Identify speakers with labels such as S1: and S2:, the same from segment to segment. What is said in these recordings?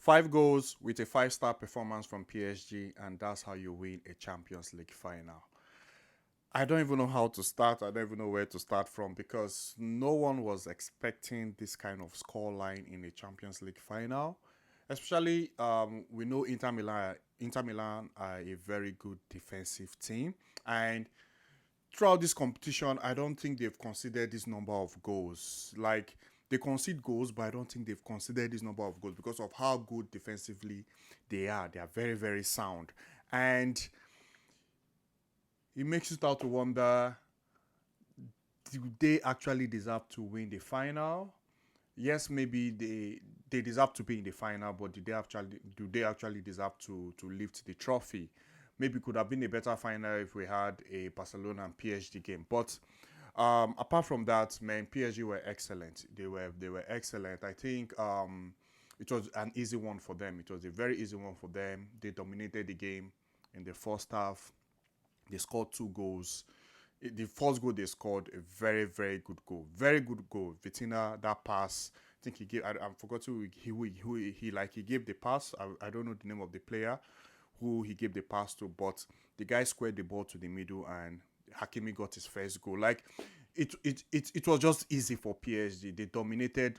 S1: 5 goals with a 5-star performance from PSG, and that's how you win a Champions League final. I don't even know how to start. I don't even know where to start from because no one was expecting this kind of scoreline in a Champions League final. Especially, we know Inter Milan. Inter Milan are a very good defensive team, and throughout this competition, I don't think they've considered this number of goals. Like they concede goals, but I don't think they've considered this number of goals because of how good defensively they are. They are very, very sound, and it makes you start to wonder: do they actually deserve to win the final? Yes, maybe they deserve to be in the final, but do they actually deserve to lift the trophy? Maybe it could have been a better final if we had a Barcelona and PSG game. But apart from that, man, PSG were excellent. They were excellent. I think it was an easy one for them. It was a very easy one for them. They dominated the game in the first half. They scored 2 goals. The first goal they scored, a very, very good goal. Very good goal. Vitina, that pass. I think he gave. I forgot who he gave the pass. I don't know the name of the player who he gave the pass to, but the guy squared the ball to the middle and Hakimi got his first goal. Like it was just easy for PSG. They dominated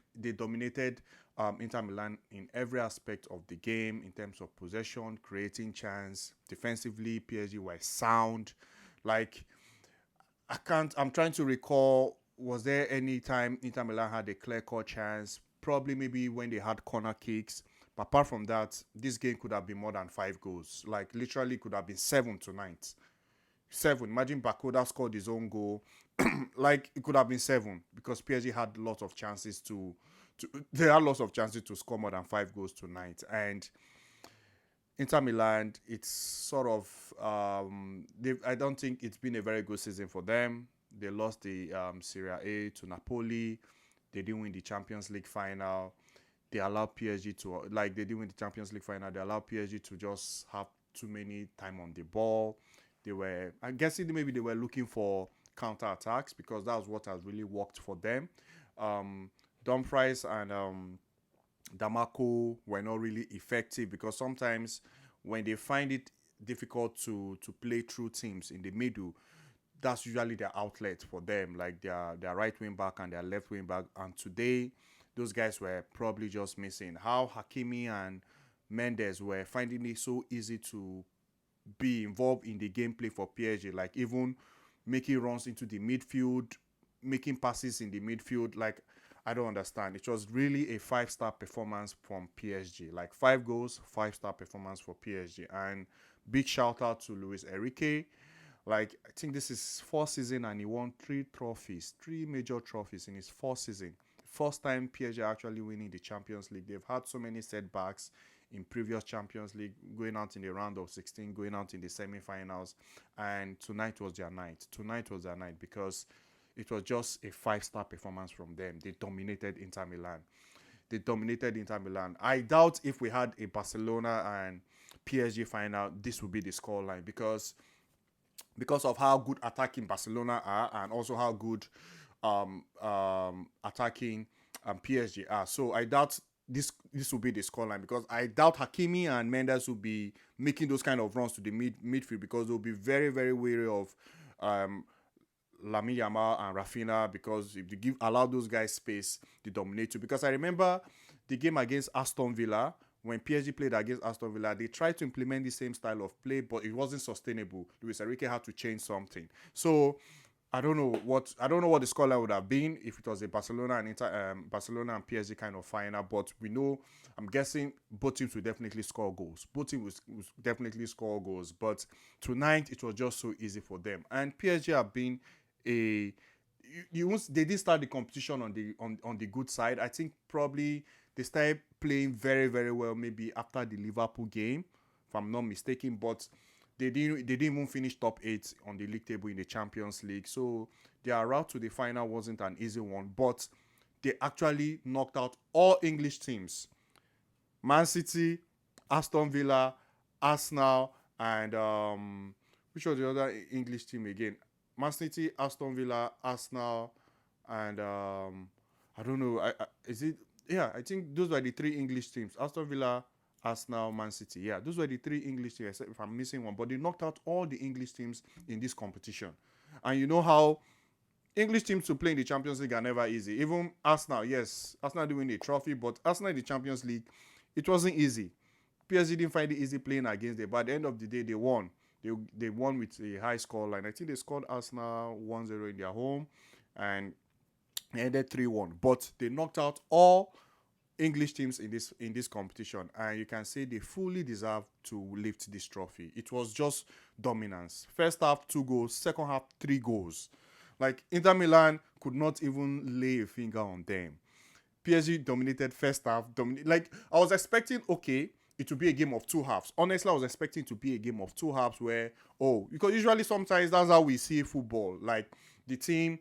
S1: Inter Milan in every aspect of the game in terms of possession, creating chance. Defensively, PSG were sound. Like I'm trying to recall. Was there any time Inter Milan had a clear cut chance? Probably maybe when they had corner kicks. But apart from that, this game could have been more than 5 goals. Like literally, could have been 7 tonight. 7. Imagine Bakoda scored his own goal. Like it could have been 7 because PSG had lots of chances to. They had lots of chances to score more than 5 goals tonight, and Inter Milan, it's sort of I don't think it's been a very good season for them. They lost the Serie A to Napoli. They didn't win the Champions League final. They allowed PSG to they didn't win the Champions League final. They allowed PSG to just have too many time on the ball. I'm guessing maybe they were looking for counter attacks because that's what has really worked for them. Um, Dumfries and Damarco were not really effective because sometimes when they find it difficult to play through teams in the middle, that's usually their outlet for them, like their right wing back and their left wing back. And today, those guys were probably just missing. How Hakimi and Mendes were finding it so easy to be involved in the gameplay for PSG, like even making runs into the midfield, making passes in the midfield. Like I don't understand. It was really a 5-star performance from PSG. Like 5 goals, 5-star performance for PSG. And big shout out to Luis Enrique. Like I think this is 4th season and he won 3 trophies, 3 major trophies in his 4th season. First time PSG actually winning the Champions League. They've had so many setbacks in previous Champions League, going out in the round of 16, going out in the semi-finals, and tonight was their night. Tonight was their night because it was just a 5-star performance from them. They dominated Inter Milan. They dominated Inter Milan. I doubt if we had a Barcelona and PSG final, this would be the scoreline because of how good attacking Barcelona are and also how good attacking PSG are. So I doubt this will be the scoreline because I doubt Hakimi and Mendes will be making those kind of runs to the midfield because they'll be very, very wary of um, Lamine Yamal and Rafinha because if they allow those guys space, they dominate you. Because I remember the game against Aston Villa when PSG played against Aston Villa, they tried to implement the same style of play, but it wasn't sustainable. Luis Enrique had to change something. So I don't know what the scoreline would have been if it was a Barcelona and PSG kind of final. But we know, I'm guessing both teams will definitely score goals. Both teams will definitely score goals. But tonight it was just so easy for them. And PSG have been a they did start the competition on the good side. I think probably they started playing very, very well maybe after the Liverpool game, if I'm not mistaken. But they didn't even finish top 8 on the league table in the Champions League. So their route to the final wasn't an easy one. But they actually knocked out all English teams: Man City, Aston Villa, Arsenal, and which was the other English team again? Man City, Aston Villa, Arsenal, and I don't know. Is it? Yeah, I think those were the 3 English teams: Aston Villa, Arsenal, Man City. Yeah, those were the three English teams, except if I'm missing one. But they knocked out all the English teams in this competition. And you know how English teams to play in the Champions League are never easy. Even Arsenal, yes, Arsenal didn't win a trophy, but Arsenal in the Champions League, it wasn't easy. PSG didn't find it easy playing against them, but at the end of the day, they won. They won with a high score line. I think they scored Arsenal 1-0 in their home and ended 3-1. But they knocked out all English teams in this competition, and you can say they fully deserve to lift this trophy. It was just dominance. First half 2 goals, second half 3 goals. Like Inter Milan could not even lay a finger on them. PSG dominated first half. Like I was expecting, okay, it would be a game of two halves. Honestly, I was expecting to be a game of two halves where, because usually sometimes that's how we see football. Like the team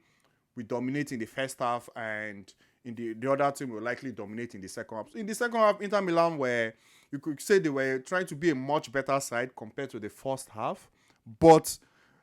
S1: we dominate in the first half, and in the other team will likely dominate in the second half. In the second half, Inter Milan were, you could say they were trying to be a much better side compared to the first half, but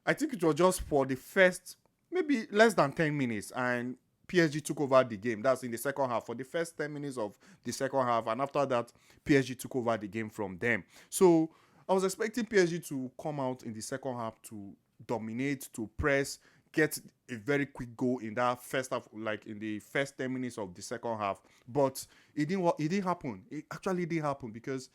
S1: I think it was just for the first maybe less than 10 minutes, and PSG took over the game. That's in the second half, for the first 10 minutes of the second half, and after that, PSG took over the game from them. So I was expecting PSG to come out in the second half to dominate, to press, get a very quick goal in that first half, like in the first 10 minutes of the second half. But it didn't happen. It actually didn't happen because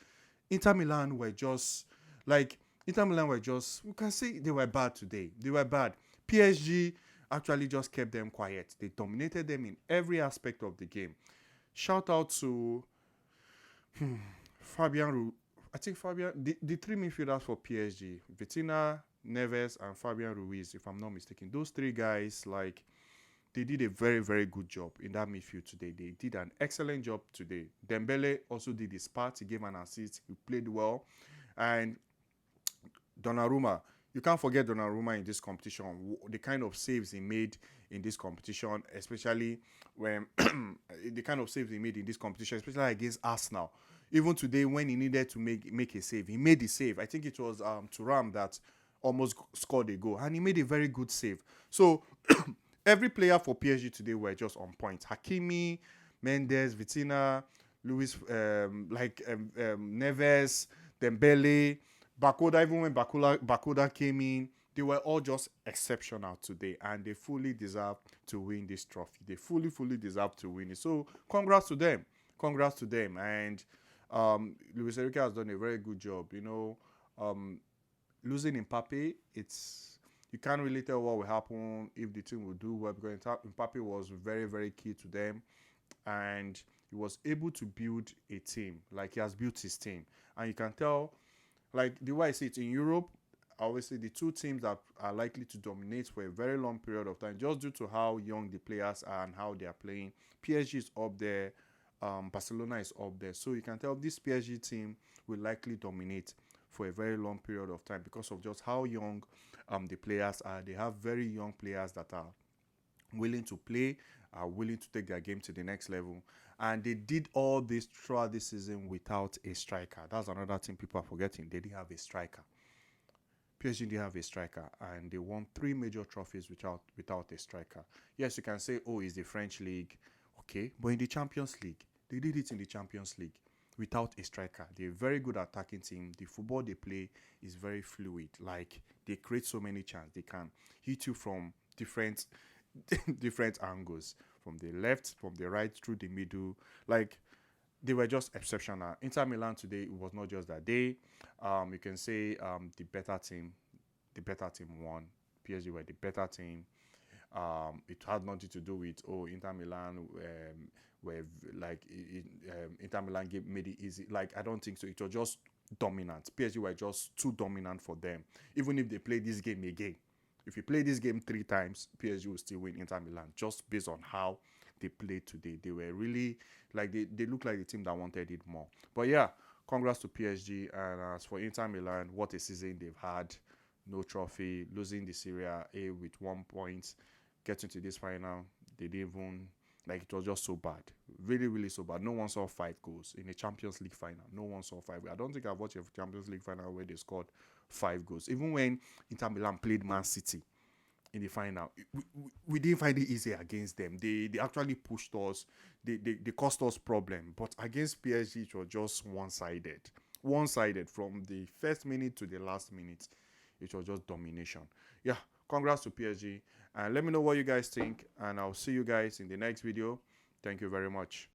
S1: Inter Milan were just like Inter Milan were just, we can say they were bad today. They were bad. PSG actually just kept them quiet. They dominated them in every aspect of the game. Shout out to Fabian. I think Fabian, the three midfielders for PSG, Vitina, Neves, and Fabian Ruiz, if I'm not mistaken. Those three guys, like, they did a very, very good job in that midfield today. They did an excellent job today. Dembele also did his part. He gave an assist. He played well. And Donnarumma, you can't forget Donnarumma in this competition. The kind of saves he made in this competition, especially when the kind of saves he made in this competition, especially against Arsenal. Even today, when he needed to make a save, he made the save. I think it was Thuram that almost scored a goal, and he made a very good save. So every player for PSG today were just on point. Hakimi, Mendes, Vitina, Luis, Neves, Dembele, Bakoda. Even when Bakoda came in, they were all just exceptional today, and they fully deserve to win this trophy. They fully deserve to win it. So congrats to them. Congrats to them. And Luis Enrique has done a very good job. Losing Mbappe, you can't really tell what will happen if the team will do well, because Mbappe was very, very key to them, and he was able to build a team. Like, he has built his team, and you can tell, like, the way I see it in Europe, obviously the two teams that are likely to dominate for a very long period of time, just due to how young the players are and how they are playing. PSG is up there, Barcelona is up there, so you can tell this PSG team will likely dominate for a very long period of time because of just how young the players are. They have very young players that are willing to play, are willing to take their game to the next level. And they did all this throughout this season without a striker. That's another thing people are forgetting. They didn't have a striker. PSG didn't have a striker, and they won 3 major trophies without a striker. Yes, you can say, oh, it's the French league. Okay, but in the Champions League, they did it in the Champions League without a striker. They're a very good attacking team. The football they play is very fluid. Like, they create so many chances. They can hit you from different angles, from the left, from the right, through the middle. Like, they were just exceptional. Inter Milan today, it was not just that day. You can say the better team won. PSG were the better team. It had nothing to do with Inter Milan where like Inter Milan made it easy. Like, I don't think so. It was just dominant. PSG were just too dominant for them. Even if they play this game again, if you play this game 3 times, PSG will still win Inter Milan, just based on how they played today. They were really, like, they look like the team that wanted it more. But yeah, congrats to PSG. And as for Inter Milan, what a season they've had. No trophy, losing the Serie A with 1 point, getting to this final, they didn't even, like, it was just so bad. Really, really so bad. No one saw 5 goals in a Champions League final. No one saw 5. I don't think I've watched a Champions League final where they scored 5 goals. Even when Inter Milan played Man City, in the final. We didn't find it easy against them. They actually pushed us. They caused us problem. But against PSG, it was just one-sided. One-sided from the first minute to the last minute. It was just domination. Yeah, congrats to PSG. And let me know what you guys think. And I'll see you guys in the next video. Thank you very much.